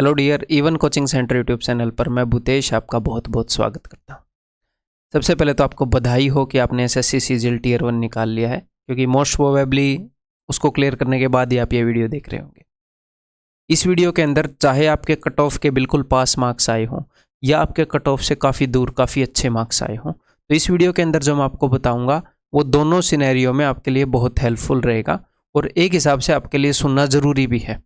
Hello dear even coaching centre YouTube channel पर मैं भूतेश आपका बहुत बहुत स्वागत करता हूँ। सबसे पहले तो आपको बधाई हो कि आपने एसएससी सीजीएल टियर 1 निकाल लिया है, क्योंकि मोस्ट प्रोबेबली उसको क्लियर करने के बाद ही आप ये वीडियो देख रहे होंगे। इस वीडियो के अंदर चाहे आपके कट ऑफ के बिल्कुल पास मार्क्स आए हों या आपके कट ऑफ से काफ़ी दूर काफ़ी अच्छे मार्क्स आए हों, तो इस वीडियो के अंदर जो मैं आपको बताऊँगा वो दोनों सिनेरियो में आपके लिए बहुत हेल्पफुल रहेगा और एक हिसाब से आपके लिए सुनना ज़रूरी भी है।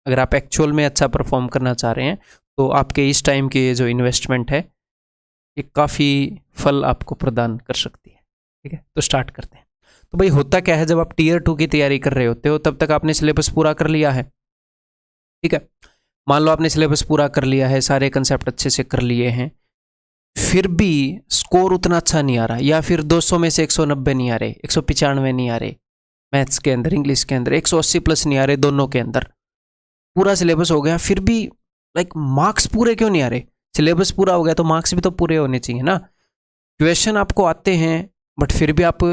अगर आप एक्चुअल में अच्छा परफॉर्म करना चाह रहे हैं तो आपके इस टाइम की ये जो इन्वेस्टमेंट है ये काफ़ी फल आपको प्रदान कर सकती है। ठीक है, तो स्टार्ट करते हैं। तो भाई होता क्या है, जब आप टियर 2 की तैयारी कर रहे होते हो तब तक आपने सिलेबस पूरा कर लिया है। ठीक है, मान लो आपने सिलेबस पूरा कर लिया है, सारे कंसेप्ट अच्छे से कर लिए हैं, फिर भी स्कोर उतना अच्छा नहीं आ रहा, या फिर 200 में से 190 नहीं आ रहे, 195 नहीं आ रहे, मैथ्स के अंदर इंग्लिश के अंदर 180 प्लस नहीं आ रहे, दोनों के अंदर पूरा सिलेबस हो गया, फिर भी मार्क्स पूरे क्यों नहीं आ रहे? सिलेबस पूरा हो गया तो मार्क्स भी तो पूरे होने चाहिए ना। क्वेश्चन आपको आते हैं बट फिर भी आप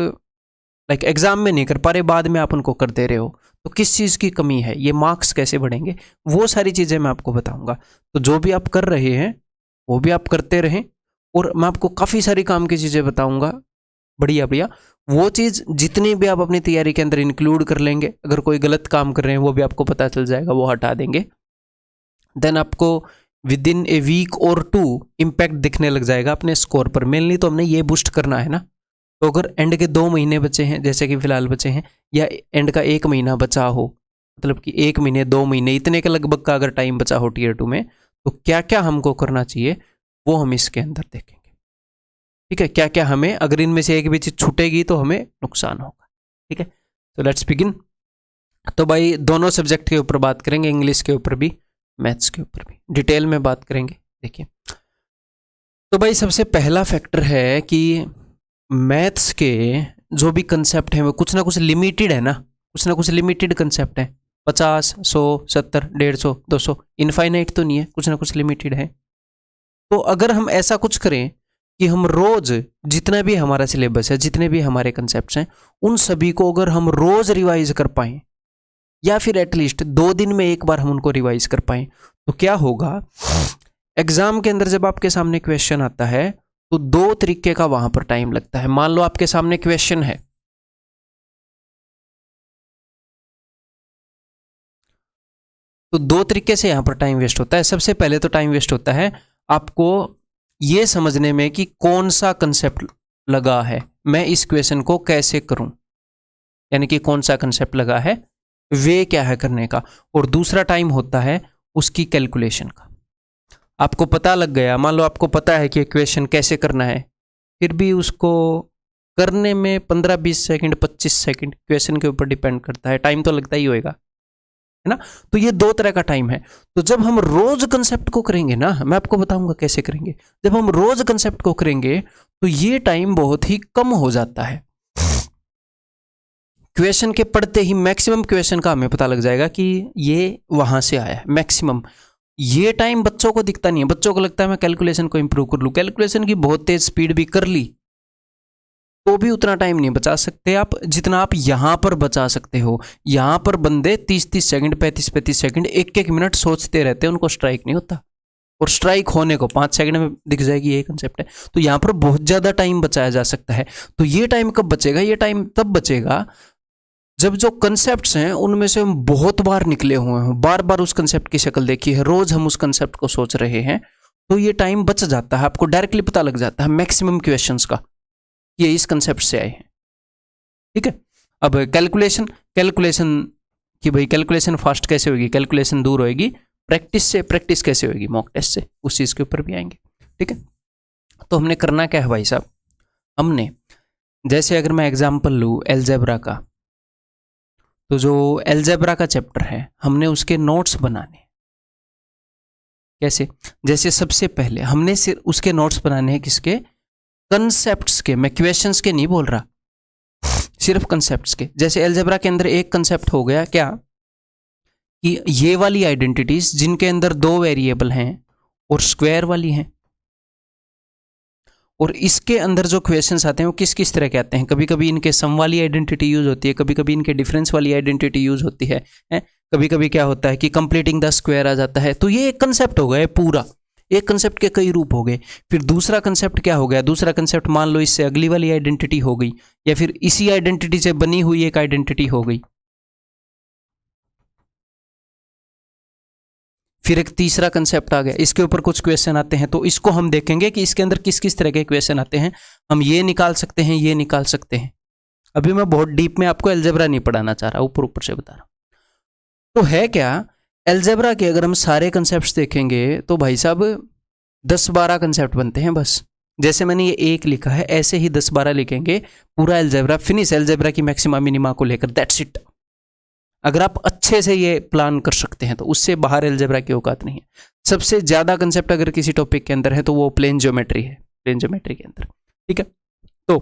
एग्जाम में नहीं कर पा रहे, बाद में आप उनको कर दे रहे हो, तो किस चीज़ की कमी है? ये मार्क्स कैसे बढ़ेंगे? वो सारी चीज़ें मैं आपको बताऊंगा। तो जो भी आप कर रहे हैं वो भी आप करते रहें, और मैं आपको काफ़ी सारी काम की चीज़ें बताऊंगा, बढ़िया बढ़िया। वो चीज़ जितनी भी आप अपनी तैयारी के अंदर इंक्लूड कर लेंगे, अगर कोई गलत काम कर रहे हैं वो भी आपको पता चल जाएगा, वो हटा देंगे, देन आपको विद इन ए वीक और 2 इम्पैक्ट दिखने लग जाएगा अपने स्कोर पर। मेनली तो हमने ये बूस्ट करना है ना। तो अगर एंड के 2 महीने बचे हैं, जैसे कि फिलहाल बचे हैं, या एंड का 1 महीना बचा हो, मतलब कि 1 महीने 2 महीने इतने के लगभग का अगर टाइम बचा हो टियर 2 में, तो क्या क्या हमको करना चाहिए वो हम इसके अंदर देखेंगे। ठीक है, क्या क्या हमें, अगर इनमें से एक भी चीज छूटेगी तो हमें नुकसान होगा। ठीक है, तो लेट्स बिगिन। तो भाई दोनों सब्जेक्ट के ऊपर बात करेंगे, इंग्लिश के ऊपर भी मैथ्स के ऊपर भी डिटेल में बात करेंगे। देखिए, तो भाई सबसे पहला फैक्टर है कि मैथ्स के जो भी कंसेप्ट हैं वो कुछ ना कुछ लिमिटेड है ना, कुछ ना कुछ लिमिटेड कंसेप्ट है। 50, 100, 70, 150, 200 इनफाइनाइट तो नहीं है, कुछ ना कुछ लिमिटेड है। तो अगर हम ऐसा कुछ करें कि हम रोज जितना भी हमारा सिलेबस है, जितने भी हमारे कंसेप्ट्स हैं, उन सभी को अगर हम रोज रिवाइज कर पाएं, या फिर एटलीस्ट 2 दिन में एक बार हम उनको रिवाइज कर पाएं, तो क्या होगा? एग्जाम के अंदर जब आपके सामने क्वेश्चन आता है तो 2 तरीके का वहां पर टाइम लगता है। मान लो आपके सामने क्वेश्चन है, तो 2 तरीके से यहां पर टाइम वेस्ट होता है। सबसे पहले तो टाइम वेस्ट होता है आपको ये समझने में कि कौन सा कंसेप्ट लगा है, मैं इस क्वेश्चन को कैसे करूं, यानी कि कौन सा कंसेप्ट लगा है, वे क्या है करने का। और दूसरा टाइम होता है उसकी कैलकुलेशन का। आपको पता लग गया, मान लो आपको पता है कि क्वेश्चन कैसे करना है, फिर भी उसको करने में 15-20 सेकंड 25 सेकंड, क्वेश्चन के ऊपर डिपेंड करता है, टाइम तो लगता ही होएगा, है ना। तो ये 2 तरह का टाइम है। तो जब हम रोज कंसेप्ट को करेंगे ना, मैं आपको बताऊंगा कैसे करेंगे, जब हम रोज कंसेप्ट को करेंगे तो ये टाइम बहुत ही कम हो जाता है। क्वेश्चन के पढ़ते ही मैक्सिमम क्वेश्चन का हमें पता लग जाएगा कि ये वहां से आया है, मैक्सिमम। ये टाइम बच्चों को दिखता नहीं है, बच्चों को लगता है मैं कैलकुलेशन को इंप्रूव कर लूं, कैलकुलेशन की बहुत तेज स्पीड भी कर ली तो भी उतना टाइम नहीं बचा सकते आप जितना आप यहां पर बचा सकते हो। यहां पर बंदे 30-30 सेकंड 35-35 सेकंड 1-1 मिनट सोचते रहते हैं, उनको स्ट्राइक नहीं होता, और स्ट्राइक होने को 5 सेकंड में दिख जाएगी, ये कंसेप्ट है। तो यहां पर बहुत ज्यादा टाइम बचाया जा सकता है। तो ये टाइम कब बचेगा? ये टाइम तब बचेगा जब जो कंसेप्ट्स हैं उनमें से हम बहुत बार निकले हुए हैं, बार बार उस कंसेप्ट की शक्ल देखी है, रोज हम उस कंसेप्ट को सोच रहे हैं, तो ये टाइम बच जाता है। आपको डायरेक्टली पता लग जाता है मैक्सिमम क्वेश्चंस का, ये इस कंसेप्ट से आए हैं। ठीक है, अब कैलकुलेशन, कैलकुलेशन कि भाई कैलकुलेशन फास्ट कैसे होगी, कैलकुलेशन दूर होगी प्रैक्टिस से, प्रैक्टिस कैसे होगी मॉक टेस्ट से, उस चीज के ऊपर भी आएंगे। ठीक है, तो हमने करना क्या है भाई साहब, हमने जैसे अगर मैं एग्जाम्पल लूँ एलजेब्रा का, तो जो एलजेब्रा का चैप्टर है हमने उसके नोट्स बनाने। कैसे? जैसे सबसे पहले हमने सिर्फ उसके नोट्स बनाने हैं, किसके? कंसेप्ट्स के। मैं क्वेश्चंस के नहीं बोल रहा, सिर्फ कंसेप्ट्स के। जैसे एलजेब्रा के अंदर एक कंसेप्ट हो गया क्या, कि ये वाली आइडेंटिटीज जिनके अंदर 2 वेरिएबल हैं और स्क्वायर वाली हैं, और इसके अंदर जो क्वेश्चंस आते हैं वो किस किस तरह के आते हैं। कभी कभी इनके सम वाली आइडेंटिटी यूज होती है, कभी कभी इनके डिफरेंस वाली आइडेंटिटी यूज होती है। कभी कभी क्या होता है कि कंप्लीटिंग द स्क्वायर आ जाता है। तो ये एक कंसेप्ट हो गया है पूरा, एक कंसेप्ट के कई रूप हो गए। फिर दूसरा कंसेप्ट क्या हो गया, दूसरा कंसेप्ट मान लो इससे अगली वाली आइडेंटिटी हो गई, या फिर इसी आइडेंटिटी से बनी हुई एक आइडेंटिटी हो गई। फिर एक तीसरा कंसेप्ट आ गया, इसके ऊपर कुछ क्वेश्चन आते हैं, तो इसको हम देखेंगे कि इसके अंदर किस किस तरह के क्वेश्चन आते हैं। हम ये निकाल सकते हैं, ये निकाल सकते हैं। अभी मैं बहुत डीप में आपको अलजेब्रा नहीं पढ़ाना चाह रहा, ऊपर ऊपर से बता रहा हूं। तो है क्या, अलजेब्रा के अगर हम सारे कंसेप्ट देखेंगे तो भाई साहब 10-12 कंसेप्ट बनते हैं बस। जैसे मैंने ये एक लिखा है, ऐसे ही 10-12 लिखेंगे, पूरा अलजेब्रा फिनिश, अलजेब्रा की मैक्सिमा मिनिमा को लेकर, दैट्स इट। अगर आप अच्छे से ये प्लान कर सकते हैं तो उससे बाहर अलजेब्रा की औकात नहीं है। सबसे ज्यादा कंसेप्ट अगर किसी टॉपिक के अंदर है तो वो प्लेन ज्योमेट्री है, प्लेन ज्योमेट्री के अंदर, ठीक है। तो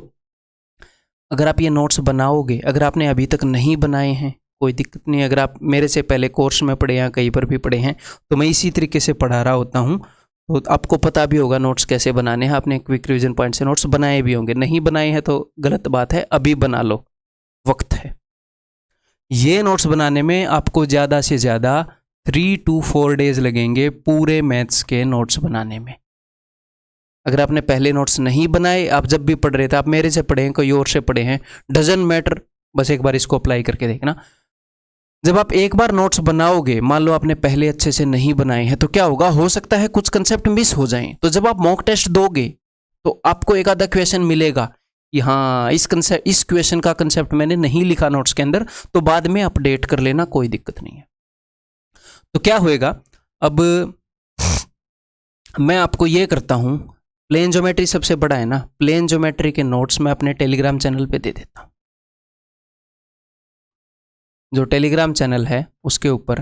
अगर आप ये नोट्स बनाओगे, अगर आपने अभी तक नहीं बनाए हैं कोई दिक्कत नहीं, अगर आप मेरे से पहले कोर्स में पढ़े हैं, कहीं पर भी पढ़े हैं, तो मैं इसी तरीके से पढ़ा रहा होता हूँ, तो आपको पता भी होगा नोट्स कैसे बनाने हैं। आपने क्विक रिवीजन पॉइंट से नोट्स बनाए भी होंगे, नहीं बनाए हैं तो गलत बात है, अभी बना लो, वक्त है। ये नोट्स बनाने में आपको ज़्यादा से ज़्यादा 3 to 4 डेज लगेंगे पूरे मैथ्स के नोट्स बनाने में। अगर आपने पहले नोट्स नहीं बनाए, आप जब भी पढ़ रहे थे, आप मेरे से पढ़े हैं, कोई और से पढ़े हैं, डजंट मैटर, बस एक बार इसको अप्लाई करके देखना। जब आप एक बार नोट्स बनाओगे, मान लो आपने पहले अच्छे से नहीं बनाए हैं, तो क्या होगा, हो सकता है कुछ कंसेप्ट मिस हो जाएं। तो जब आप मॉक टेस्ट दोगे तो आपको एक आधा क्वेश्चन मिलेगा कि हाँ इस क्वेश्चन का कंसेप्ट मैंने नहीं लिखा नोट्स के अंदर, तो बाद में अपडेट कर लेना, कोई दिक्कत नहीं है। तो क्या होएगा, अब मैं आपको ये करता हूं, प्लेन ज्योमेट्री सबसे बड़ा है ना, प्लेन ज्योमेट्री के नोट्स मैं अपने टेलीग्राम चैनल पे दे देता हूं। जो टेलीग्राम चैनल है उसके ऊपर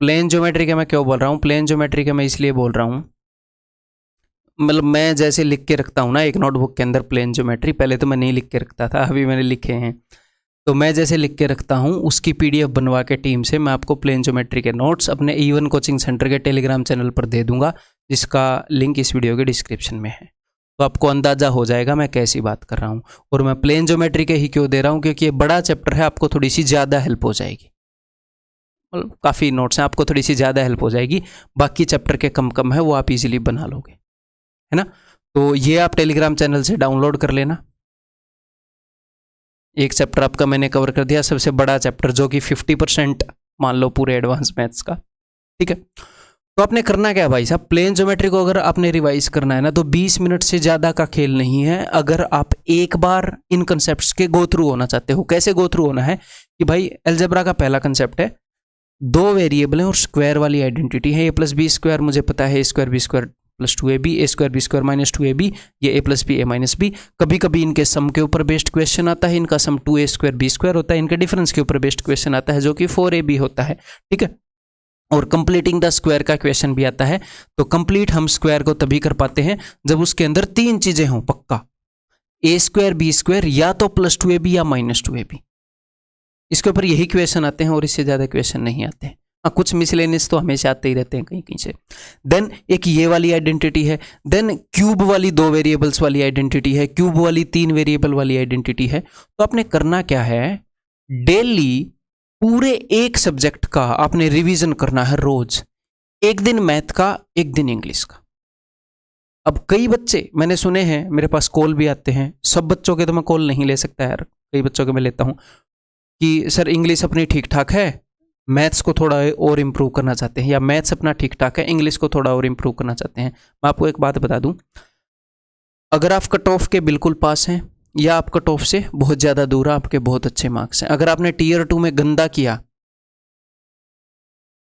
प्लेन ज्योमेट्री के, मैं क्यों बोल रहा हूँ प्लेन ज्योमेट्री के, मैं इसलिए बोल रहा हूँ, मतलब मैं जैसे लिख के रखता हूँ ना एक नोटबुक के अंदर प्लेन ज्योमेट्री, पहले तो मैं नहीं लिख के रखता था, अभी मैंने लिखे हैं, तो मैं जैसे लिख के रखता हूँ उसकी PDF बनवा के टीम से मैं आपको प्लेन ज्योमेट्री के नोट्स अपने E1 कोचिंग सेंटर के टेलीग्राम चैनल पर दे दूंगा, जिसका लिंक इस वीडियो के डिस्क्रिप्शन में है। तो आपको अंदाजा हो जाएगा मैं कैसी बात कर रहा हूँ। और मैं प्लेन ज्योमेट्री के ही क्यों दे रहा हूँ, क्योंकि ये बड़ा चैप्टर है, आपको थोड़ी सी ज़्यादा हेल्प हो जाएगी, मतलब काफ़ी नोट्स हैं, आपको थोड़ी सी ज़्यादा हेल्प हो जाएगी। बाकी चैप्टर के कम कम है, वो आप इजीली बना लोगे, है ना। तो ये आप टेलीग्राम चैनल से डाउनलोड कर लेना। एक चैप्टर आपका मैंने कवर कर दिया, सबसे बड़ा चैप्टर जो कि 50% मान लो पूरे एडवांस मैथ्स का, ठीक है। तो आपने करना क्या है भाई साहब, प्लेन ज्योमेट्री को अगर आपने रिवाइज करना है ना, तो 20 मिनट से ज़्यादा का खेल नहीं है। अगर आप एक बार इन कंसेप्ट्स के गो थ्रू होना चाहते हो, कैसे गो थ्रू होना है कि भाई अलजेब्रा का पहला कंसेप्ट है, 2 वेरिएबल हैं और स्क्वायर वाली आइडेंटिटी है, a+b² मुझे पता है, a²b² + 2ab, a²b² - 2ab, ये a+b a-b। कभी कभी इनके सम के ऊपर बेस्ड क्वेश्चन आता है, इनका सम 2a²b² होता है, इनके डिफरेंस के ऊपर बेस्ड क्वेश्चन आता है जो कि 4ab होता है, ठीक है। और कंप्लीटिंग द स्क्वायर का क्वेश्चन भी आता है। तो कंप्लीट हम स्क्वायर को तभी कर पाते हैं जब उसके अंदर 3 चीजें हों पक्का, a² b² या तो +2ab या -2ab। इसके ऊपर यही क्वेश्चन आते हैं और इससे ज्यादा क्वेश्चन नहीं आते हैं। हाँ, कुछ मिसलेनियस तो हमेशा आते ही रहते हैं कहीं कहीं से। देन एक ये वाली आइडेंटिटी है, देन क्यूब वाली 2 वेरिएबल्स वाली आइडेंटिटी है, क्यूब वाली 3 वेरिएबल वाली आइडेंटिटी है। तो आपने करना क्या है, डेली पूरे एक सब्जेक्ट का आपने रिवीजन करना है रोज, एक दिन मैथ का, एक दिन इंग्लिश का। अब कई बच्चे मैंने सुने हैं, मेरे पास कॉल भी आते हैं, सब बच्चों के तो मैं कॉल नहीं ले सकता यार, कई बच्चों के मैं लेता हूं कि सर इंग्लिश अपनी ठीक ठाक है, मैथ्स को थोड़ा और इम्प्रूव करना चाहते हैं, या मैथ्स अपना ठीक ठाक है, इंग्लिश को थोड़ा और इम्प्रूव करना चाहते हैं। मैं आपको एक बात बता दूं, अगर आप कट ऑफ के बिल्कुल पास हैं या आप कट ऑफ से बहुत ज़्यादा दूर, आपके बहुत अच्छे मार्क्स हैं, अगर आपने Tier 2 में गंदा किया,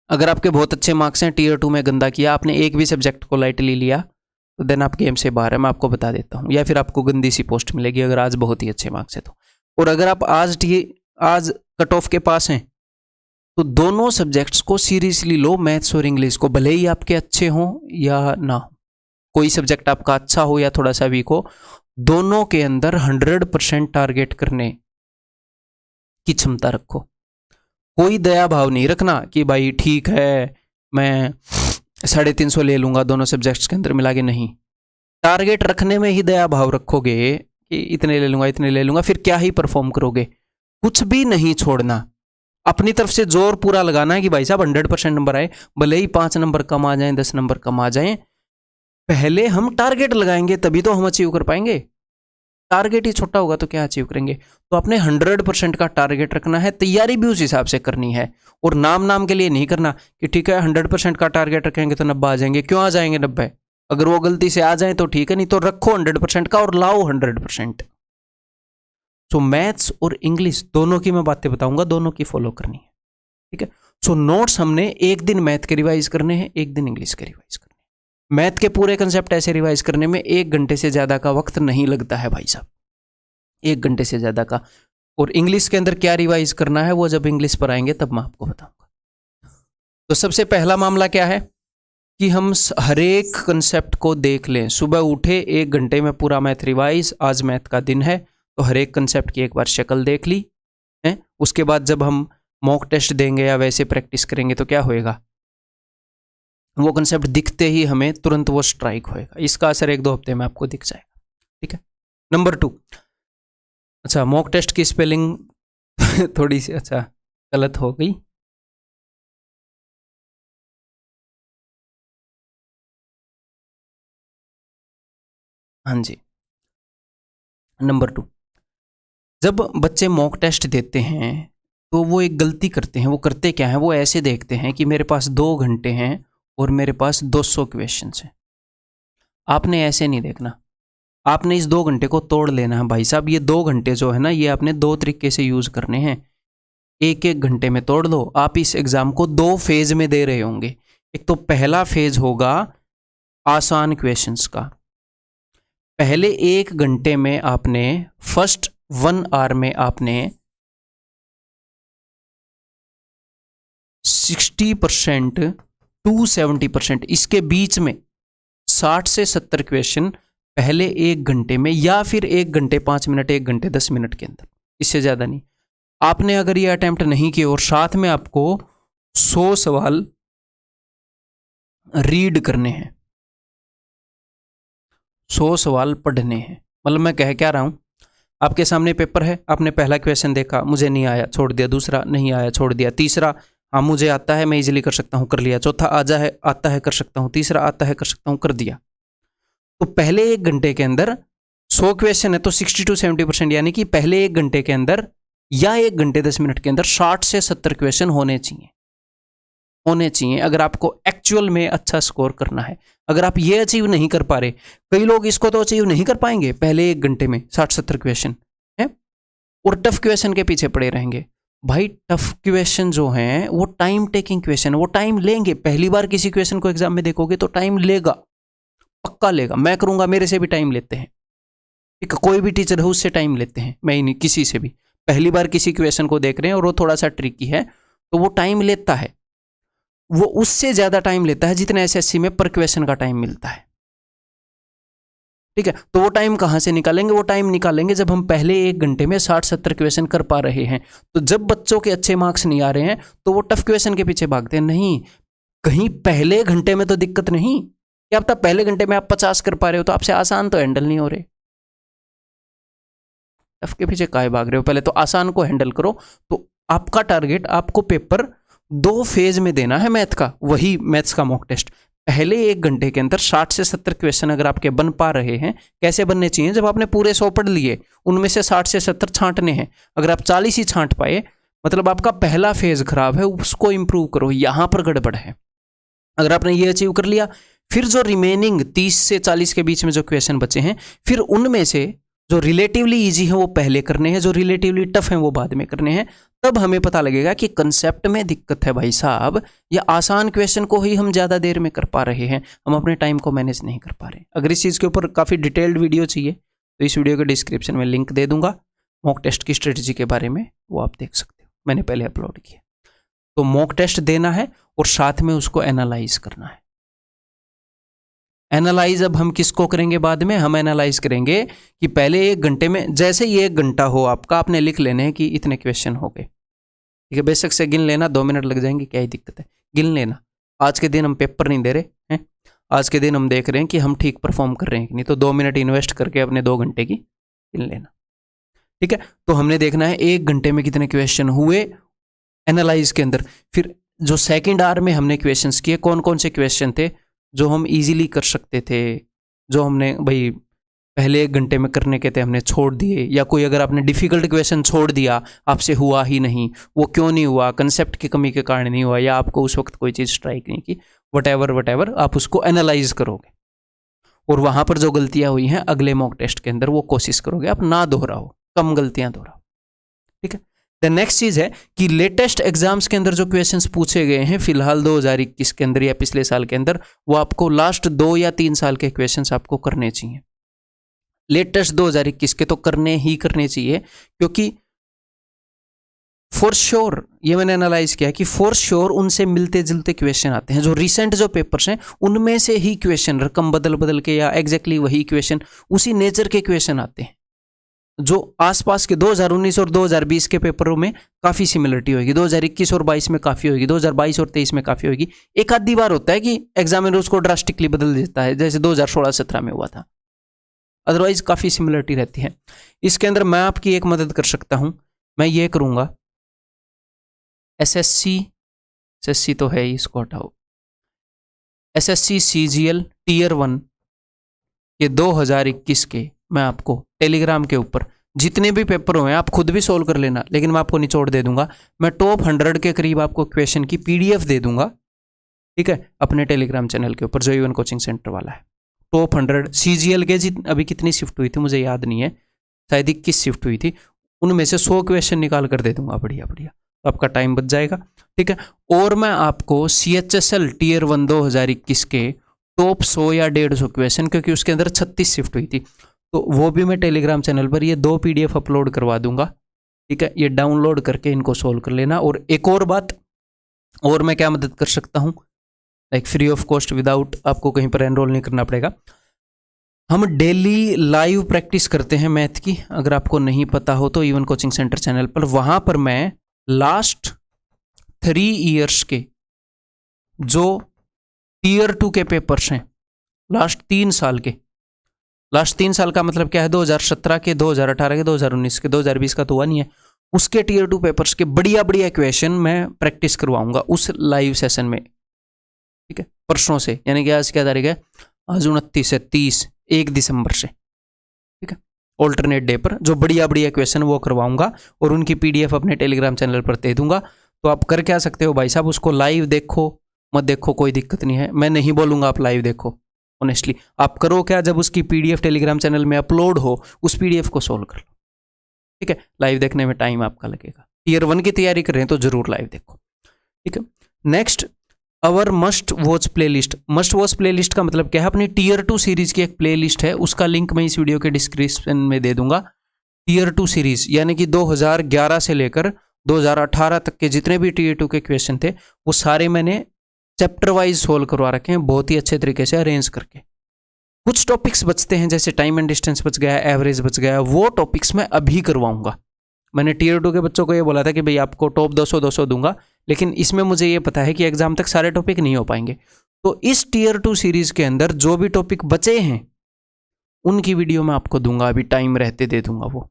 अगर आपके बहुत अच्छे मार्क्स हैं, Tier 2 में गंदा किया, आपने एक भी सब्जेक्ट को लाइटली लिया, तो देन आप गेम से बाहर है, मैं आपको बता देता हूँ। या फिर आपको गंदी सी पोस्ट मिलेगी अगर आज बहुत ही अच्छे मार्क्स है तो। और अगर आप आज कट ऑफ के पास हैं तो दोनों सब्जेक्ट्स को सीरियसली लो, मैथ्स और इंग्लिश को, भले ही आपके अच्छे हों या ना हो, कोई सब्जेक्ट आपका अच्छा हो या थोड़ा सा वीक हो, दोनों के अंदर 100% टारगेट करने की क्षमता रखो। कोई दया भाव नहीं रखना कि भाई ठीक है मैं 350 ले लूंगा दोनों सब्जेक्ट्स के अंदर मिला के, नहीं। टारगेट रखने में ही दया भाव रखोगे कि इतने ले लूंगा, इतने ले लूंगा, फिर क्या ही परफॉर्म करोगे, कुछ भी नहीं छोड़ना। अपनी तरफ से जोर पूरा लगाना है कि भाई साहब 100% नंबर आए, भले ही 5 नंबर कम आ जाएं, 10 नंबर कम आ जाएं, पहले हम टारगेट लगाएंगे तभी तो हम अचीव कर पाएंगे। टारगेट ही छोटा होगा तो क्या अचीव करेंगे। तो आपने 100% का टारगेट रखना है, तैयारी भी उस हिसाब से करनी है, और नाम के लिए नहीं करना कि ठीक है 100% का टारगेट रखेंगे तो 90 आ जाएंगे। क्यों आ जाएंगे 90? अगर वो गलती से आ जाए तो ठीक है, नहीं तो रखो 100% का और लाओ 100%। सो मैथ्स और इंग्लिश दोनों की मैं बातें बताऊंगा, दोनों की फॉलो करनी है, ठीक है। सो नोट्स हमने एक दिन मैथ के रिवाइज करने हैं, एक दिन इंग्लिश के रिवाइज करने हैं। मैथ के पूरे कंसेप्ट ऐसे रिवाइज करने में 1 घंटे से ज़्यादा का वक्त नहीं लगता है भाई साहब, 1 घंटे से ज़्यादा का। और इंग्लिश के अंदर क्या रिवाइज करना है वो जब इंग्लिश पर आएंगे तब मैं आपको बताऊंगा। तो सबसे पहला मामला क्या है कि हम हर एक कंसेप्ट को देख लें। सुबह उठे 1 घंटे में पूरा मैथ रिवाइज, आज मैथ का दिन है तो हर एक कंसेप्ट की एक बार शक्ल देख ली है। उसके बाद जब हम मॉक टेस्ट देंगे या वैसे प्रैक्टिस करेंगे तो क्या होएगा, वो कंसेप्ट दिखते ही हमें तुरंत वो स्ट्राइक होएगा। इसका असर 1-2 हफ्ते में आपको दिख जाएगा, ठीक है। नंबर 2, अच्छा मॉक टेस्ट की स्पेलिंग थोड़ी सी अच्छा गलत हो गई। हाँ जी, नंबर 2, जब बच्चे मॉक टेस्ट देते हैं तो वो एक गलती करते हैं। वो करते क्या है, वो ऐसे देखते हैं कि मेरे पास 2 घंटे हैं और मेरे पास 200 क्वेश्चन हैं। आपने ऐसे नहीं देखना, आपने इस 2 घंटे को तोड़ लेना है भाई साहब। ये 2 घंटे जो है ना, ये आपने 2 तरीके से यूज करने हैं। 1-1 घंटे में तोड़ लो। आप इस एग्जाम को 2 फेज में दे रहे होंगे। एक तो पहला फेज होगा आसान क्वेश्चंस का। पहले 1 घंटे में आपने फर्स्ट 1 आवर में आपने 60% टू 70%, इसके बीच में 60 से 70 क्वेश्चन पहले 1 घंटे में, या फिर 1 घंटे 5 मिनट, 1 घंटे 10 मिनट के अंदर, इससे ज़्यादा नहीं। आपने अगर ये अटेम्प्ट नहीं किए और साथ में आपको 100 सवाल रीड करने हैं, 100 सवाल पढ़ने हैं, मतलब मैं कह क्या रहा हूँ, आपके सामने पेपर है, आपने पहला क्वेश्चन देखा, मुझे नहीं आया, छोड़ दिया। दूसरा नहीं आया, छोड़ दिया। तीसरा हाँ मुझे आता है, मैं इजीली कर सकता हूँ, कर लिया। चौथा आता है कर सकता हूँ। तीसरा आता है कर सकता हूँ, कर दिया। तो पहले 1 घंटे के अंदर 100 क्वेश्चन है तो 60 to 70%, यानी कि पहले 1 घंटे के अंदर या 1 घंटे 10 मिनट के अंदर 60 से 70 क्वेश्चन होने चाहिए अगर आपको एक्चुअल में अच्छा स्कोर करना है। अगर आप ये अचीव नहीं कर पा रहे, कई लोग इसको तो अचीव नहीं कर पाएंगे पहले 1 घंटे में 60-70 क्वेश्चन है, और टफ क्वेश्चन के पीछे पड़े रहेंगे। भाई टफ क्वेश्चन जो हैं वो टाइम टेकिंग क्वेश्चन है, वो टाइम लेंगे। पहली बार किसी क्वेश्चन को एग्जाम में देखोगे तो टाइम लेगा, पक्का लेगा। मैं करूंगा, मेरे से भी टाइम लेते हैं, ठीक है। कोई भी टीचर है उससे टाइम लेते हैं, मैं ही नहीं, किसी से भी। पहली बार किसी क्वेश्चन को देख रहे हैं और वो थोड़ा सा ट्रिकी है तो वो टाइम लेता है, वो उससे ज्यादा टाइम लेता है जितना एसएससी में पर क्वेश्चन का टाइम मिलता है, ठीक है। तो वो टाइम कहां से निकालेंगे, वो टाइम निकालेंगे जब हम पहले 1 घंटे में 60-70 क्वेश्चन कर पा रहे हैं। तो जब बच्चों के अच्छे मार्क्स नहीं आ रहे हैं तो वो टफ क्वेश्चन के पीछे भागते हैं। नहीं, कहीं पहले घंटे में तो दिक्कत नहीं, क्या पता पहले घंटे में आप 50 कर पा रहे हो तो आपसे आसान तो हैंडल नहीं हो रहे। टफ के पीछे काहे भाग रहे हो, पहले तो आसान को हैंडल करो। तो आपका टारगेट, आपको पेपर 2 फेज में देना है मैथ का, वही मैथ्स का मॉक टेस्ट। पहले 1 घंटे के अंदर 60 से 70 क्वेश्चन अगर आपके बन पा रहे हैं, कैसे बनने चाहिए, जब आपने पूरे 100 पढ़ लिए उनमें से 60 से 70 छांटने हैं। अगर आप 40 ही छांट पाए मतलब आपका पहला फेज खराब है, उसको इंप्रूव करो, यहां पर गड़बड़ है। अगर आपने ये अचीव कर लिया, फिर जो रिमेनिंग 30 से 40 के बीच में जो क्वेश्चन बचे हैं, फिर उनमें से जो रिलेटिवली इजी है वो पहले करने हैं, जो रिलेटिवली टफ हैं वो बाद में करने हैं। तब हमें पता लगेगा कि कंसेप्ट में दिक्कत है भाई साहब, या आसान क्वेश्चन को ही हम ज़्यादा देर में कर पा रहे हैं, हम अपने टाइम को मैनेज नहीं कर पा रहे। अगर इस चीज़ के ऊपर काफ़ी डिटेल्ड वीडियो चाहिए तो इस वीडियो के डिस्क्रिप्शन में लिंक दे दूंगा, मॉक टेस्ट की स्ट्रेटजी के बारे में, वो आप देख सकते हो, मैंने पहले अपलोड किया। तो मॉक टेस्ट देना है और साथ में उसको एनालाइज करना है। एनालाइज अब हम किसको करेंगे बाद में, हम एनालाइज करेंगे कि पहले 1 घंटे में, जैसे ही 1 घंटा हो आपका, आपने लिख लेने हैं कि इतने क्वेश्चन हो गए, ठीक है। बेशक से गिन लेना, 2 मिनट लग जाएंगे, क्या ही दिक्कत है, गिन लेना। आज के दिन हम पेपर नहीं दे रहे हैं, आज के दिन हम देख रहे हैं कि हम ठीक परफॉर्म कर रहे हैं कि नहीं। तो 2 मिनट इन्वेस्ट करके अपने 2 घंटे की गिन लेना, ठीक है। तो हमने देखना है 1 घंटे में कितने क्वेश्चन हुए, एनालाइज के अंदर। फिर जो सेकंड आवर में हमने क्वेश्चंस किए, कौन कौन से क्वेश्चन थे जो हम इजीली कर सकते थे, जो हमने भाई पहले 1 घंटे में करने के थे हमने छोड़ दिए, या कोई अगर आपने डिफिकल्ट क्वेश्चन छोड़ दिया, आपसे हुआ ही नहीं, वो क्यों नहीं हुआ, कंसेप्ट की कमी के कारण नहीं हुआ, या आपको उस वक्त कोई चीज़ स्ट्राइक नहीं की, वट आप उसको एनालाइज करोगे और वहाँ पर जो गलतियाँ हुई हैं अगले मॉक टेस्ट के अंदर वो कोशिश करोगे आप ना दोहराओ, कम गलतियाँ दोहराओ। ठीक है। द नेक्स्ट चीज़ है कि लेटेस्ट एग्जाम्स के अंदर जो क्वेश्चंस पूछे गए हैं फिलहाल 2021 के अंदर या पिछले साल के अंदर, वो आपको लास्ट 2 या 3 साल के क्वेश्चंस आपको करने चाहिए। लेटेस्ट 2021 के तो करने ही करने चाहिए, क्योंकि फॉर श्योर ये मैंने एनालाइज किया कि फॉर श्योर उनसे मिलते जुलते क्वेश्चन आते हैं। जो रिसेंट जो पेपर्स हैं उनमें से ही क्वेश्चन रकम बदल बदल के या एग्जैक्टली वही क्वेश्चन उसी नेचर के क्वेश्चन आते हैं। जो आसपास के 2019 और 2020 के पेपरों में काफ़ी सिमिलरिटी होगी, 2021 और 22 में काफ़ी होगी, 2022 और 23 में काफ़ी होगी। एक आधी बार होता है कि एग्जामिनर उसको ड्रास्टिकली बदल देता है, जैसे 2016-17 में हुआ था, अदरवाइज काफ़ी सिमिलरिटी रहती है। इसके अंदर मैं आपकी एक मदद कर सकता हूँ, मैं ये करूँगा, एसएससी तो है ही, इसको हटाओ, एसएससी सीजीएल टीयर 1 के 2021 के मैं आपको टेलीग्राम के ऊपर जितने भी पेपर हुए हैं आप खुद भी सोल्व कर लेना, लेकिन मैं आपको निचोड़ दे दूंगा। मैं टॉप 100 के करीब आपको क्वेश्चन की पीडीएफ दे दूंगा, ठीक है, अपने टेलीग्राम चैनल के ऊपर जो इवन कोचिंग सेंटर वाला है। टॉप 100 सीजीएल के अभी कितनी शिफ्ट हुई थी मुझे याद नहीं है, शायद 21 शिफ्ट हुई थी, उनमें से 100 क्वेश्चन निकाल कर दे दूंगा, बढ़िया बढ़िया, तो आपका टाइम बच जाएगा। ठीक है। और मैं आपको CHSL टीयर 1 2021 के टॉप 100 या 150 क्वेश्चन, क्योंकि उसके अंदर 36 शिफ्ट हुई थी, तो वो भी मैं टेलीग्राम चैनल पर ये 2 PDF अपलोड करवा दूंगा। ठीक है, ये डाउनलोड करके इनको सोल्व कर लेना। और एक और बात, और मैं क्या मदद कर सकता हूँ, like free of cost, without आपको कहीं पर एनरोल नहीं करना पड़ेगा। हम डेली लाइव प्रैक्टिस करते हैं मैथ की, अगर आपको नहीं पता हो तो इवन कोचिंग सेंटर चैनल पर, वहाँ पर मैं लास्ट 3 ईयर्स के जो टीयर 2 के पेपर्स हैं, लास्ट 3 साल के, लास्ट 3 साल का मतलब क्या है, 2017 के, 2018 के, 2019 के, 2020 का तो हुआ नहीं है, उसके टीयर 2 पेपर्स के बढ़िया बढ़िया क्वेश्चन मैं प्रैक्टिस करवाऊंगा उस लाइव सेशन में। ठीक है, परसों से, यानी कि आज क्या तारीख है, आज 29 है, 30 1 दिसंबर से। ठीक है, ऑल्टरनेट डे पर जो बढ़िया बढ़िया क्वेश्चन वो करवाऊंगा और उनकी PDF अपने टेलीग्राम चैनल पर दे दूंगा। तो आप कर क्या सकते हो भाई साहब, उसको लाइव देखो मत देखो कोई दिक्कत नहीं है, मैं नहीं बोलूंगा आप लाइव देखो, ऑनेस्टली आप करो क्या, जब उसकी PDF टेलीग्राम चैनल में अपलोड हो उस PDF को सोल्व कर लो। ठीक है, लाइव देखने में टाइम आपका लगेगा। टीयर 1 की तैयारी कर रहे हैं तो जरूर लाइव देखो। ठीक है, next our must watch playlist. Must watch playlist का मतलब क्या है, अपनी टीयर 2 सीरीज की एक प्लेलिस्ट है, उसका लिंक मैं इस वीडियो के डिस्क्रिप्शन में दे दूंगा। टीयर 2 सीरीज यानी कि 2011 से लेकर 2018 तक के जितने भी टीयर 2 के क्वेश्चन थे वो सारे मैंने चैप्टर वाइज सोल्व करवा रखे हैं, बहुत ही अच्छे तरीके से अरेंज करके। कुछ टॉपिक्स बचते हैं, जैसे टाइम एंड डिस्टेंस बच गया, एवरेज बच गया, वो टॉपिक्स मैं अभी करवाऊंगा। मैंने टीयर 2 के बच्चों को ये बोला था कि भाई आपको टॉप 200 दूंगा, लेकिन इसमें मुझे ये पता है कि एग्जाम तक सारे टॉपिक नहीं हो पाएंगे, तो इस टीयर 2 सीरीज के अंदर जो भी टॉपिक बचे हैं उनकी वीडियो मैं आपको दूंगा, अभी टाइम रहते दे दूंगा। वो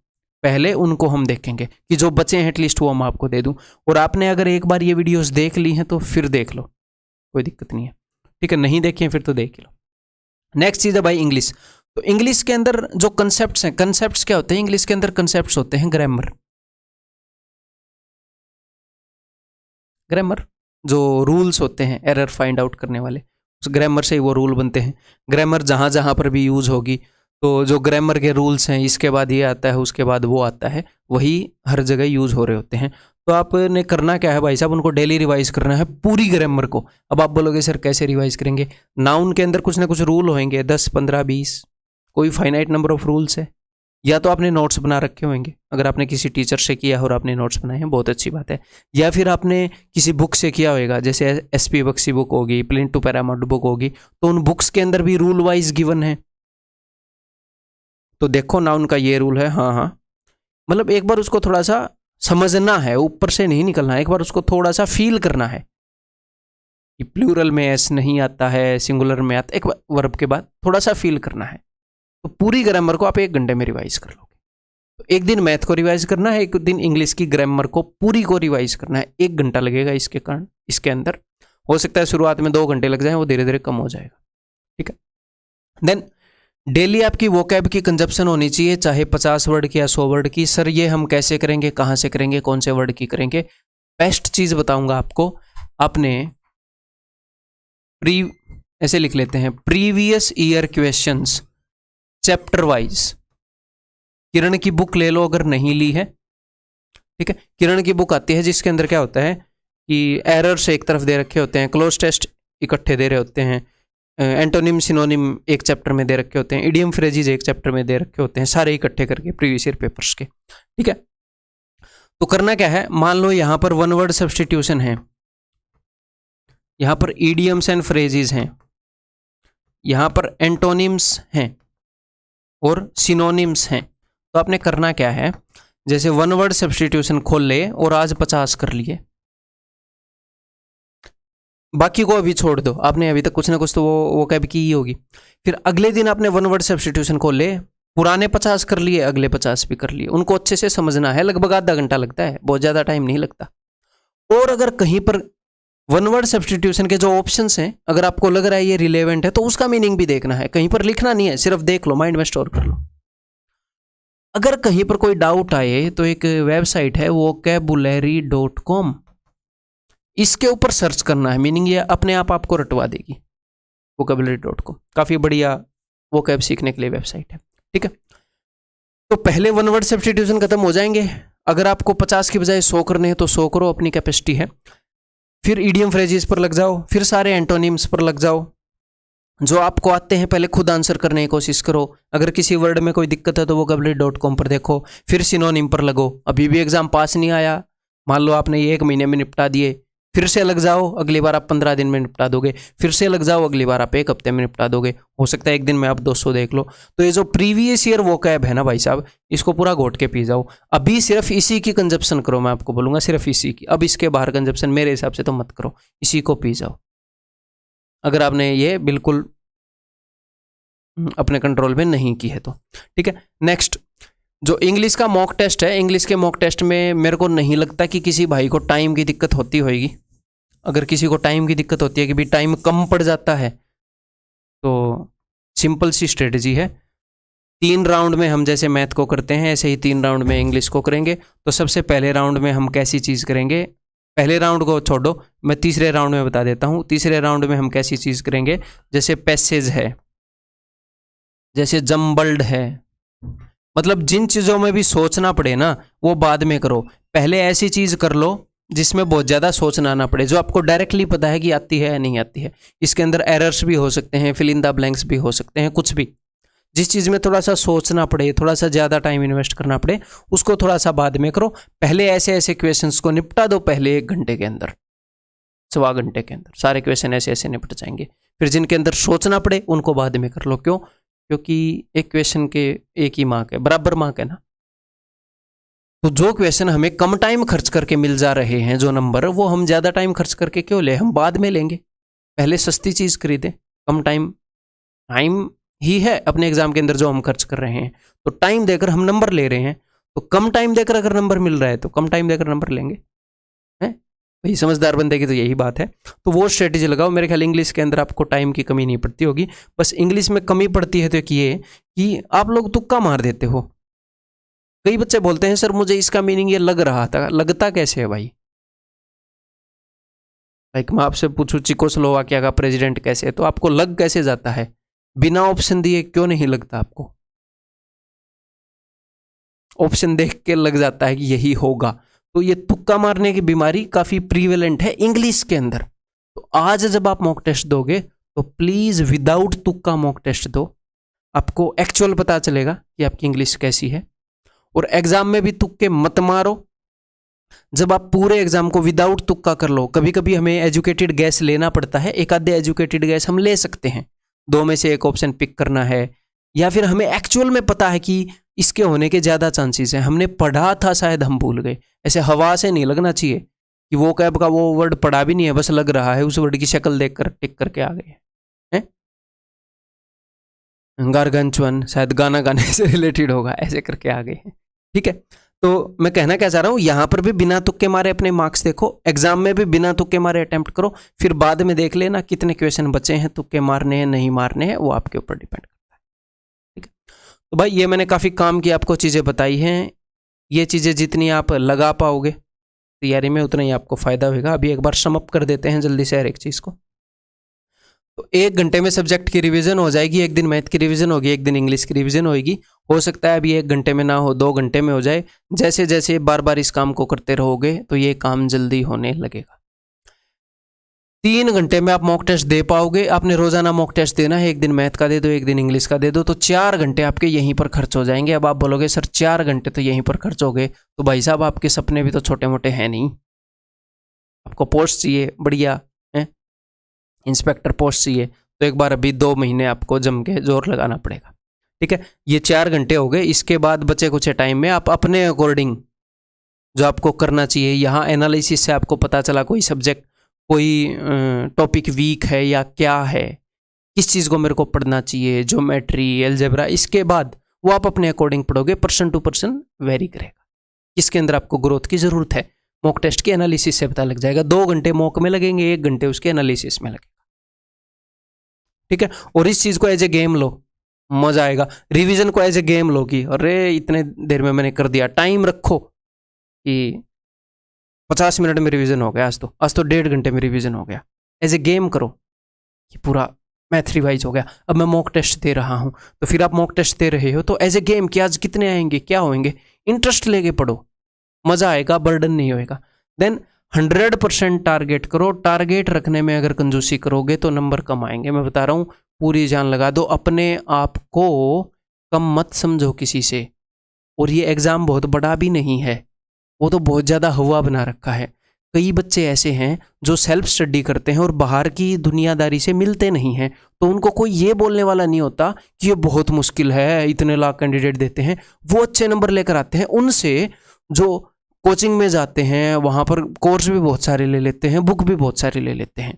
पहले उनको हम देखेंगे कि जो बचे हैं एटलीस्ट वो मैं आपको दे दूं, और आपने अगर एक बार ये वीडियोस देख ली हैं तो फिर देख लो, कोई दिक्कत नहीं है। ठीक है, नहीं देखिए फिर तो देख लो। नेक्स्ट चीज़ है भाई इंग्लिश। तो इंग्लिश के अंदर जो कंसेप्ट्स हैं, कंसेप्ट्स क्या होते हैं इंग्लिश के अंदर, कंसेप्ट्स होते हैं ग्रामर, ग्रामर जो रूल्स होते हैं एरर फाइंड आउट करने वाले, उस ग्रामर से ही वो रूल बनते हैं। ग्रामर जहाँ जहाँ पर भी यूज़ होगी, तो जो ग्रामर के रूल्स हैं, इसके बाद ये आता है, उसके बाद वो आता है, वही हर जगह यूज़ हो रहे होते हैं। तो आपने करना क्या है भाई साहब, उनको डेली रिवाइज करना है पूरी ग्रामर को। अब आप बोलोगे सर कैसे रिवाइज करेंगे, नाउन के अंदर कुछ ना कुछ रूल होंगे, 10 15 20, कोई फाइनाइट नंबर ऑफ रूल्स है, या तो आपने नोट्स बना रखे होंगे, अगर आपने किसी टीचर से किया और आपने नोट्स बनाए हैं बहुत अच्छी बात है, या फिर आपने किसी बुक से किया होगा, जैसे SP बख्शी बुक होगी, प्लिंटू पैरामाउंट बुक होगी, तो उन बुक्स के अंदर भी रूल वाइज गिवन है। तो देखो नाउन का ये रूल है, हाँ हाँ, मतलब एक बार उसको थोड़ा सा समझना है, ऊपर से नहीं निकलना है, एक बार उसको थोड़ा सा फील करना है कि प्लूरल में एस नहीं आता है, सिंगुलर में आता, एक वर्ब के बाद थोड़ा सा फील करना है। तो पूरी ग्रामर को आप 1 घंटे में रिवाइज कर लोगे। तो एक दिन मैथ को रिवाइज करना है, एक दिन इंग्लिश की ग्रामर को पूरी को रिवाइज करना है। 1 घंटा लगेगा इसके कारण, इसके अंदर हो सकता है शुरुआत में 2 घंटे लग जाए, वो धीरे धीरे कम हो जाएगा, ठीक है। देन डेली आपकी वोकैब की कंजप्शन होनी चाहिए, चाहे 50 वर्ड की या 100 वर्ड की। सर ये हम कैसे करेंगे, कहाँ से करेंगे, कौन से वर्ड की करेंगे? बेस्ट चीज बताऊंगा आपको, आपने ऐसे लिख लेते हैं, previous year questions chapter wise. Kiran की बुक ले लो अगर नहीं ली है, ठीक है। किरण की बुक आती है जिसके अंदर क्या होता है कि एरर्स एक तरफ दे रखे होते हैं, क्लोज टेस्ट इकट्ठे दे रहे होते हैं, एंटोनिम सिनोनिम एक चैप्टर में दे रखे होते हैं, इडियम फ्रेजेस एक चैप्टर में दे रखे होते हैं, सारे इकट्ठे करके प्रीवियस ईयर पेपर्स के, ठीक है। तो करना क्या है, मान लो यहां पर वन वर्ड सब्स्टिट्यूशन है, यहां पर इडियम्स एंड फ्रेजेस हैं, यहां पर एंटोनिम्स हैं और सिनोनिम्स हैं। तो आपने करना क्या है, जैसे वन वर्ड सब्स्टिट्यूशन खोल ले और आज 50 कर लिए, बाकी को अभी छोड़ दो, आपने अभी तक कुछ ना कुछ तो वो कैब की ही होगी। फिर अगले दिन आपने वन वर्ड सब्स्टिट्यूशन खोल ले, पुराने 50 कर लिए, अगले 50 भी कर लिए। उनको अच्छे से समझना है, लगभग आधा घंटा लगता है, बहुत ज़्यादा टाइम नहीं लगता। और अगर कहीं पर वन वर्ड सब्स्टिट्यूशन के जो ऑप्शंस हैं, अगर आपको लग रहा है ये रिलेवेंट है, तो उसका मीनिंग भी देखना है, कहीं पर लिखना नहीं है, सिर्फ देख लो, माइंड में स्टोर कर लो। अगर कहीं पर कोई डाउट आए तो एक वेबसाइट है vocabulary.com, इसके ऊपर सर्च करना है, मीनिंग ये अपने आप आपको रटवा देगी। vocabulary.com काफ़ी बढ़िया वोकैब सीखने के लिए वेबसाइट है, ठीक है। तो पहले वन वर्ड सब्स्टिट्यूशन खत्म हो जाएंगे। अगर आपको 50 की बजाय 100 करने हैं तो 100 करो, अपनी कैपेसिटी है। फिर ईडियम फ्रेजेस पर लग जाओ, फिर सारे एंटोनिम्स पर लग जाओ, जो आपको आते हैं पहले खुद आंसर करने की कोशिश करो। अगर किसी वर्ड में कोई दिक्कत है तो vocabulary.com पर देखो, फिर सिनोनिम पर लगो। अभी भी एग्जाम पास नहीं आया, मान लो आपने ये 1 महीने में निपटा दिए, फिर से लग जाओ, अगली बार आप 15 दिन में निपटा दोगे, फिर से लग जाओ, अगली बार आप 1 हफ्ते में निपटा दोगे, हो सकता है एक दिन में आप 200 देख लो। तो ये जो प्रीवियस ईयर वोकैब है ना भाई साहब, इसको पूरा घोट के पी जाओ। अभी सिर्फ इसी की कंजप्शन करो, मैं आपको बोलूंगा सिर्फ इसी की। अब इसके बाहर कंजप्शन मेरे हिसाब से तो मत करो, इसी को पी जाओ, अगर आपने ये बिल्कुल अपने कंट्रोल में नहीं की है तो, ठीक है। नेक्स्ट, जो इंग्लिश का मॉक टेस्ट है, इंग्लिश के मॉक टेस्ट में मेरे को नहीं लगता कि किसी भाई को टाइम की दिक्कत होती होगी। अगर किसी को टाइम की दिक्कत होती है कि भी टाइम कम पड़ जाता है, तो सिंपल सी स्ट्रेटजी है, 3 राउंड में हम जैसे मैथ को करते हैं ऐसे ही 3 राउंड में इंग्लिश को करेंगे। तो सबसे पहले राउंड में हम कैसी चीज़ करेंगे, पहले राउंड को छोड़ो, मैं तीसरे राउंड में बता देता हूँ। तीसरे राउंड में हम कैसी चीज़ करेंगे, जैसे पैसेज है, जैसे जम्बल्ड है, मतलब जिन चीज़ों में भी सोचना पड़े ना वो बाद में करो, पहले ऐसी चीज़ कर लो जिसमें बहुत ज़्यादा सोचना ना पड़े, जो आपको डायरेक्टली पता है कि आती है या नहीं आती है। इसके अंदर एरर्स भी हो सकते हैं, फिल इन द ब्लैंक्स भी हो सकते हैं, कुछ भी। जिस चीज़ में थोड़ा सा सोचना पड़े, थोड़ा सा ज़्यादा टाइम इन्वेस्ट करना पड़े, उसको थोड़ा सा बाद में करो। पहले ऐसे ऐसे क्वेश्चंस को निपटा दो, पहले 1 घंटे के अंदर, 1.25 घंटे के अंदर सारे क्वेश्चन ऐसे ऐसे निपट जाएंगे। फिर जिनके अंदर सोचना पड़े उनको बाद में कर लो। क्यों? क्योंकि एक क्वेश्चन के एक ही मार्क है, बराबर मार्क है ना। तो जो क्वेश्चन हमें कम टाइम खर्च करके मिल जा रहे हैं, जो नंबर, वो हम ज़्यादा टाइम खर्च करके क्यों ले, हम बाद में लेंगे। पहले सस्ती चीज़ खरीदें, कम टाइम ही है अपने एग्जाम के अंदर जो हम खर्च कर रहे हैं, तो टाइम देकर हम नंबर ले रहे हैं। तो कम टाइम देकर अगर नंबर मिल रहा है तो कम टाइम देकर नंबर लेंगे, हैं भाई। समझदार बंदे की तो यही बात है। तो वो स्ट्रेटेजी लगाओ। मेरे ख्याल इंग्लिश के अंदर आपको टाइम की कमी नहीं पड़ती होगी, बस इंग्लिश में कमी पड़ती है तो ये कि आप लोग तुक्का मार देते हो। कई बच्चे बोलते हैं सर मुझे इसका मीनिंग ये लग रहा था, लगता कैसे है भाई? लाइक मैं आपसे पूछूं चेकोस्लोवाकिया का प्रेसिडेंट कैसे है, तो आपको लग कैसे जाता है? बिना ऑप्शन दिए क्यों नहीं लगता आपको? ऑप्शन देख के लग जाता है कि यही होगा। तो ये तुक्का मारने की बीमारी काफी प्रीवेलेंट है इंग्लिश के अंदर। तो आज जब आप मॉक टेस्ट दोगे तो प्लीज विदाउट तुक्का मॉक टेस्ट दो, आपको एक्चुअल पता चलेगा कि आपकी इंग्लिश कैसी है। और एग्जाम में भी तुक्के मत मारो। जब आप पूरे एग्जाम को विदाउट तुक्का कर लो, कभी कभी हमें एजुकेटेड गैस लेना पड़ता है, एक आधे एजुकेटेड गैस हम ले सकते हैं, 2 में से एक ऑप्शन पिक करना है, या फिर हमें एक्चुअल में पता है कि इसके होने के ज़्यादा चांसेस हैं, हमने पढ़ा था शायद हम भूल गए। ऐसे हवा से नहीं लगना चाहिए कि वो कैब का वो वर्ड पढ़ा भी नहीं है, बस लग रहा है, उस वर्ड की शक्ल देखकर टिक करके आ गए हैं। गारगंचवन शायद गाना गाने से रिलेटेड होगा, ऐसे करके आ गए हैं। ठीक है, तो मैं कहना क्या चाह रहा हूं, यहां पर भी बिना तुक्के मारे अपने मार्क्स देखो, एग्जाम में भी बिना तुक्के मारे अटेम्प्ट करो, फिर बाद में देख लेना कितने क्वेश्चन बचे हैं, तुक्के मारने हैं नहीं मारने हैं, वो आपके ऊपर डिपेंड करता है। ठीक है, तो भाई ये मैंने काफी काम की आपको चीजें बताई हैं, ये चीजें जितनी आप लगा पाओगे तैयारी में उतना ही आपको फायदा होगा। अभी एक बार सम अप कर देते हैं जल्दी से हर एक चीज को। तो 1 घंटे में सब्जेक्ट की रिवीजन हो जाएगी, एक दिन मैथ की रिवीजन होगी, एक दिन इंग्लिश की रिवीजन होगी। हो सकता है अभी 1 घंटे में ना हो, 2 घंटे में हो जाए। जैसे जैसे बार बार इस काम को करते रहोगे तो ये काम जल्दी होने लगेगा। 3 घंटे में आप मॉक टेस्ट दे पाओगे। आपने रोजाना मॉक टेस्ट देना है, एक दिन मैथ का दे दो, एक दिन इंग्लिश का दे दो, तो 4 घंटे आपके यहीं पर खर्च हो जाएंगे। अब आप बोलोगे सर 4 घंटे तो यहीं पर खर्च हो गए, तो भाई साहब आपके सपने भी तो छोटे मोटे हैं नहीं। आपको पोस्ट चाहिए बढ़िया है, इंस्पेक्टर पोस्ट चाहिए, तो एक बार अभी 2 महीने आपको जम के जोर लगाना पड़ेगा। ठीक है, ये 4 घंटे हो गए। इसके बाद बचे कुछ टाइम में आप अपने अकॉर्डिंग जो आपको करना चाहिए, यहाँ एनालिसिस से आपको पता चला कोई सब्जेक्ट, कोई टॉपिक वीक है या क्या है, किस चीज़ को मेरे को पढ़ना चाहिए, ज्योमेट्री, अलजेब्रा, इसके बाद वो आप अपने अकॉर्डिंग पढ़ोगे। पर्सन टू पर्सन वेरी करेगा किसके अंदर आपको ग्रोथ की ज़रूरत है। मॉक टेस्ट के एनालिसिस से पता लग जाएगा। 2 घंटे मॉक में लगेंगे, 1 घंटे उसके एनालिसिस में लगेगा। ठीक है, और इस चीज़ को एज ए गेम लो, मजा आएगा। रिवीजन को एज ए गेम लो कि अरे इतने देर में मैंने कर दिया। टाइम रखो कि 50 मिनट में रिवीजन हो गया, आज तो 1.5 घंटे में रिवीजन हो गया। एज ए गेम करो कि पूरा मैथ रिवाइज हो गया, अब मैं मॉक टेस्ट दे रहा हूँ। तो फिर आप मॉक टेस्ट दे रहे हो तो एज ए गेम कि आज कितने आएंगे, क्या होंगे, इंटरेस्ट लेके पढ़ो, मजा आएगा, बर्डन नहीं होएगा। देन 100% टारगेट करो। टारगेट रखने में अगर कंजूसी करोगे तो नंबर कम आएंगे। मैं बता रहा हूँ, पूरी जान लगा दो, अपने आप को कम मत समझो किसी से। और ये एग्जाम बहुत बड़ा भी नहीं है, वो तो बहुत ज़्यादा हुआ बना रखा है। कई बच्चे ऐसे हैं जो सेल्फ स्टडी करते हैं और बाहर की दुनियादारी से मिलते नहीं हैं, तो उनको कोई ये बोलने वाला नहीं होता कि ये बहुत मुश्किल है, इतने लाख कैंडिडेट देते हैं। वो अच्छे नंबर लेकर आते हैं। उनसे जो कोचिंग में जाते हैं वहाँ पर कोर्स भी बहुत सारे ले लेते हैं, बुक भी बहुत सारी ले लेते हैं।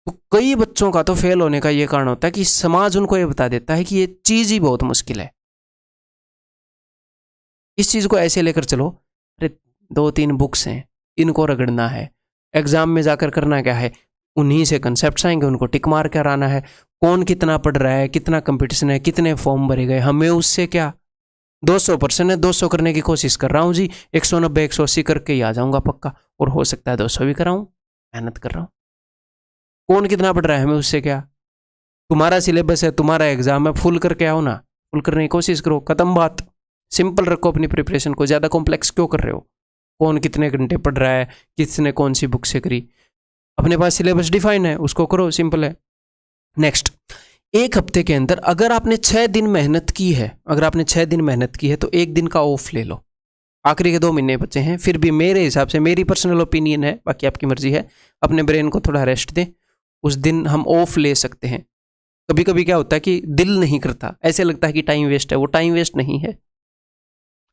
तो कई बच्चों का तो फेल होने का ये कारण होता है कि समाज उनको ये बता देता है कि ये चीज़ ही बहुत मुश्किल है। इस चीज़ को ऐसे लेकर चलो, अरे 2-3 बुक्स हैं, इनको रगड़ना है, एग्जाम में जाकर करना क्या है, उन्हीं से कंसेप्ट आएंगे, उनको टिक मार कर आना है। कौन कितना पढ़ रहा है, कितना कंपटीशन है, कितने फॉर्म भरे गए, हमें उससे क्या। 200% है, 200 करने की कोशिश कर रहा हूँ जी, 190 180 करके ही आ जाऊंगा पक्का, और हो सकता है 200 भी कराऊँ, मेहनत कर रहा हूँ। कौन कितना पढ़ रहा है, हमें उससे क्या। तुम्हारा सिलेबस है, तुम्हारा एग्जाम है, फुल करके आओ ना, फुल करने की कोशिश करो, खत्म बात। सिंपल रखो अपनी प्रिपरेशन को, ज़्यादा कॉम्प्लेक्स क्यों कर रहे हो। कौन कितने घंटे पढ़ रहा है, किसने कौन सी बुक से करी, अपने पास सिलेबस डिफाइन है, उसको करो, सिंपल है। नेक्स्ट, 1 हफ्ते के अंदर अगर आपने 6 दिन मेहनत की है, अगर आपने 6 दिन मेहनत की है तो 1 दिन का ऑफ ले लो। आखिरी के 2 महीने बचे हैं, फिर भी मेरे हिसाब से, मेरी पर्सनल ओपिनियन है, बाकी आपकी मर्जी है, अपने ब्रेन को थोड़ा रेस्ट दें। उस दिन हम ऑफ ले सकते हैं। कभी कभी क्या होता है कि दिल नहीं करता, ऐसे लगता है कि टाइम वेस्ट है, वो टाइम वेस्ट नहीं है,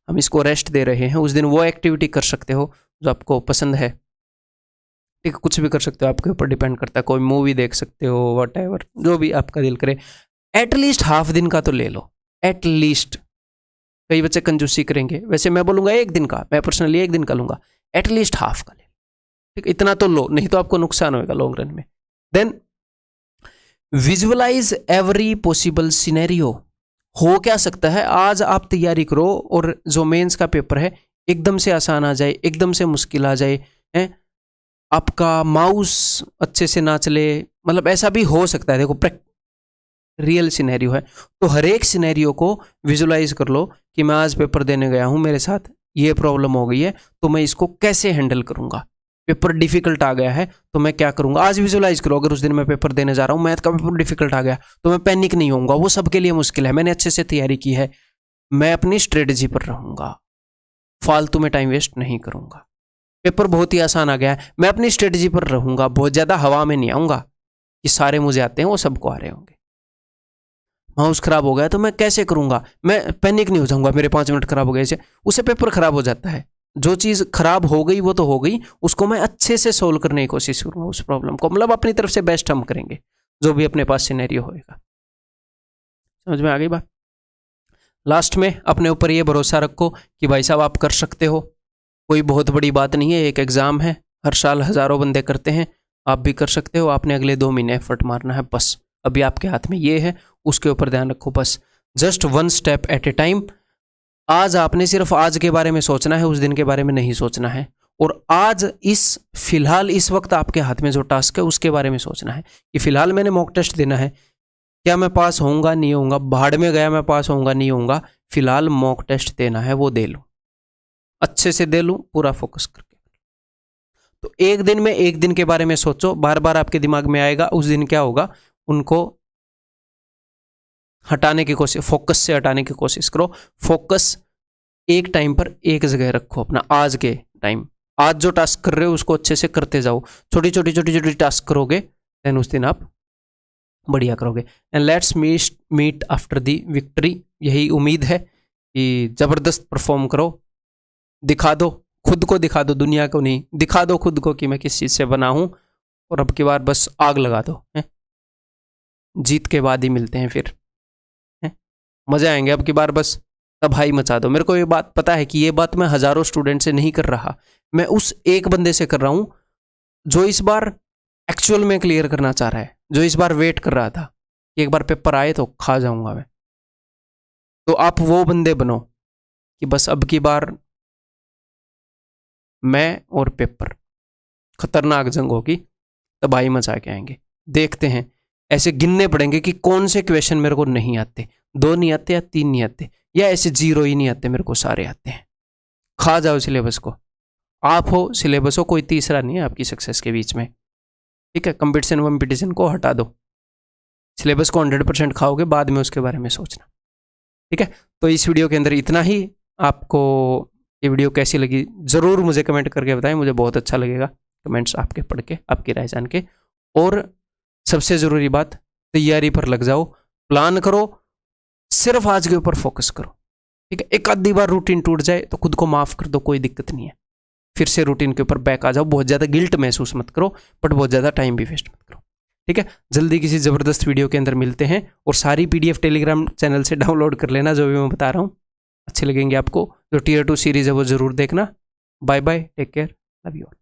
हम इसको रेस्ट दे रहे हैं। उस दिन वो एक्टिविटी कर सकते हो जो आपको पसंद है। ठीक है, कुछ भी कर सकते हो, आपके ऊपर डिपेंड करता है। कोई मूवी देख सकते हो, व्हाटएवर, जो भी आपका दिल करे। एटलीस्ट हाफ दिन का तो ले लो, एटलीस्ट। कई बच्चे कंजूसी करेंगे, वैसे मैं बोलूँगा 1 दिन का, मैं पर्सनली 1 दिन का लूँगा, एटलीस्ट हाफ का ले। ठीक, इतना तो लो, नहीं तो आपको नुकसान होगा लॉन्ग रन में। Then visualise every possible scenario. हो क्या सकता है, आज आप तैयारी करो और जो मेंस का पेपर है एकदम से आसान आ जाए, एकदम से मुश्किल आ जाए, है आपका माउस अच्छे से ना चले, मतलब ऐसा भी हो सकता है। देखो रियल सिनेरियो है, तो हर एक सिनेरियो को विजुअलाइज कर लो कि मैं आज पेपर देने गया हूँ, मेरे साथ ये प्रॉब्लम हो गई है, तो मैं इसको कैसे हैंडल करूँगा। पेपर डिफिकल्ट आ गया है तो मैं क्या करूँगा, आज विजुअलाइज करो। अगर उस दिन मैं पेपर देने जा रहा हूँ, मैथ का पेपर डिफिकल्ट आ गया, तो मैं पैनिक नहीं होऊंगा, वो सबके लिए मुश्किल है, मैंने अच्छे से तैयारी की है, मैं अपनी स्ट्रेटजी पर रहूँगा, फालतू में टाइम वेस्ट नहीं करूँगा। पेपर बहुत ही आसान आ गया है, मैं अपनी स्ट्रेटजी पर रहूँगा, बहुत ज़्यादा हवा में नहीं आऊँगा कि सारे मुझे आते हैं वो सबको आ रहे होंगे। माउस खराब हो गया तो मैं कैसे करूँगा, मैं पैनिक नहीं हो जाऊँगा, मेरे 5 मिनट खराब हो गए, उससे पेपर खराब हो जाता है। जो चीज़ खराब हो गई वो तो हो गई, उसको मैं अच्छे से सोल्व करने की कोशिश करूँगा, उस प्रॉब्लम को, मतलब अपनी तरफ से बेस्ट हम करेंगे, जो भी अपने पास सिनेरियो होएगा। समझ में आ गई बात। लास्ट में अपने ऊपर ये भरोसा रखो कि भाई साहब आप कर सकते हो, कोई बहुत बड़ी बात नहीं है, एक एग्ज़ाम है, हर साल हज़ारों बंदे करते हैं, आप भी कर सकते हो। आपने अगले 2 महीने एफर्ट मारना है, बस अभी आपके हाथ में ये है, उसके ऊपर ध्यान रखो, बस just 1 step at A time. आज आपने सिर्फ आज के बारे में सोचना है, उस दिन के बारे में नहीं सोचना है। और आज फिलहाल इस वक्त आपके हाथ में जो टास्क है उसके बारे में सोचना है कि फिलहाल मैंने मॉक टेस्ट देना है, क्या मैं पास होऊंगा नहीं होऊंगा, भाड़ में गया मैं पास होऊंगा नहीं होऊंगा, फिलहाल मॉक टेस्ट देना है, वो दे लूं, अच्छे से दे लूं, पूरा फोकस करके। तो एक दिन में एक दिन के बारे में सोचो, बार बार आपके दिमाग में आएगा, उस दिन क्या होगा उनको हटाने की कोशिश, फोकस से हटाने की कोशिश करो। फोकस एक टाइम पर एक जगह रखो अपना, आज के टाइम, आज जो टास्क कर रहे हो उसको अच्छे से करते जाओ, छोटी छोटी छोटी छोटी टास्क करोगे, देन उस दिन आप बढ़िया करोगे। And let's meet after the victory. यही उम्मीद है कि ज़बरदस्त परफॉर्म करो, दिखा दो खुद को, दिखा दो दुनिया को नहीं, दिखा दो खुद को कि मैं किस चीज़ से बना हूँ, और अब की बार बस आग लगा दो। जीत के बाद ही मिलते हैं फिर, मज़े आएंगे अब की बार, बस तबाही मचा दो। मेरे को ये बात पता है कि ये बात मैं हज़ारों स्टूडेंट से नहीं कर रहा, मैं उस एक बंदे से कर रहा हूँ जो इस बार एक्चुअल में क्लियर करना चाह रहा है, जो इस बार वेट कर रहा था कि एक बार पेपर आए तो खा जाऊंगा मैं। तो आप वो बंदे बनो कि बस अब की बार मैं और पेपर, खतरनाक जंग होगी, तबाही मचा के आएंगे। देखते हैं, ऐसे गिनने पड़ेंगे कि कौन से क्वेश्चन मेरे को नहीं आते, 2 नहीं आते या 3 नहीं आते, या ऐसे 0 ही नहीं आते, मेरे को सारे आते हैं। खा जाओ सिलेबस को, आप हो सिलेबस हो, कोई तीसरा नहीं है आपकी सक्सेस के बीच में, ठीक है। कंपटीशन को हटा दो, सिलेबस को 100% खाओगे, बाद में उसके बारे में सोचना, ठीक है। तो इस वीडियो के अंदर इतना ही। आपको ये वीडियो कैसी लगी ज़रूर मुझे कमेंट करके बताएं, मुझे बहुत अच्छा लगेगा कमेंट्स आपके पढ़ के, आपकी राय जान के। और सबसे ज़रूरी बात, तैयारी पर लग जाओ, प्लान करो, सिर्फ आज के ऊपर फोकस करो, ठीक है। एक आधी बार रूटीन टूट जाए तो खुद को माफ़ कर दो, कोई दिक्कत नहीं है, फिर से रूटीन के ऊपर बैक आ जाओ। बहुत ज़्यादा गिल्ट महसूस मत करो, बट बहुत ज़्यादा टाइम भी वेस्ट मत करो, ठीक है। जल्दी किसी ज़बरदस्त वीडियो के अंदर मिलते हैं, और सारी PDF टेलीग्राम चैनल से डाउनलोड कर लेना, जो भी मैं बता रहा हूँ अच्छे लगेंगे आपको। जो Tier 2 सीरीज़ है वो ज़रूर देखना। Bye bye, take care, love you all.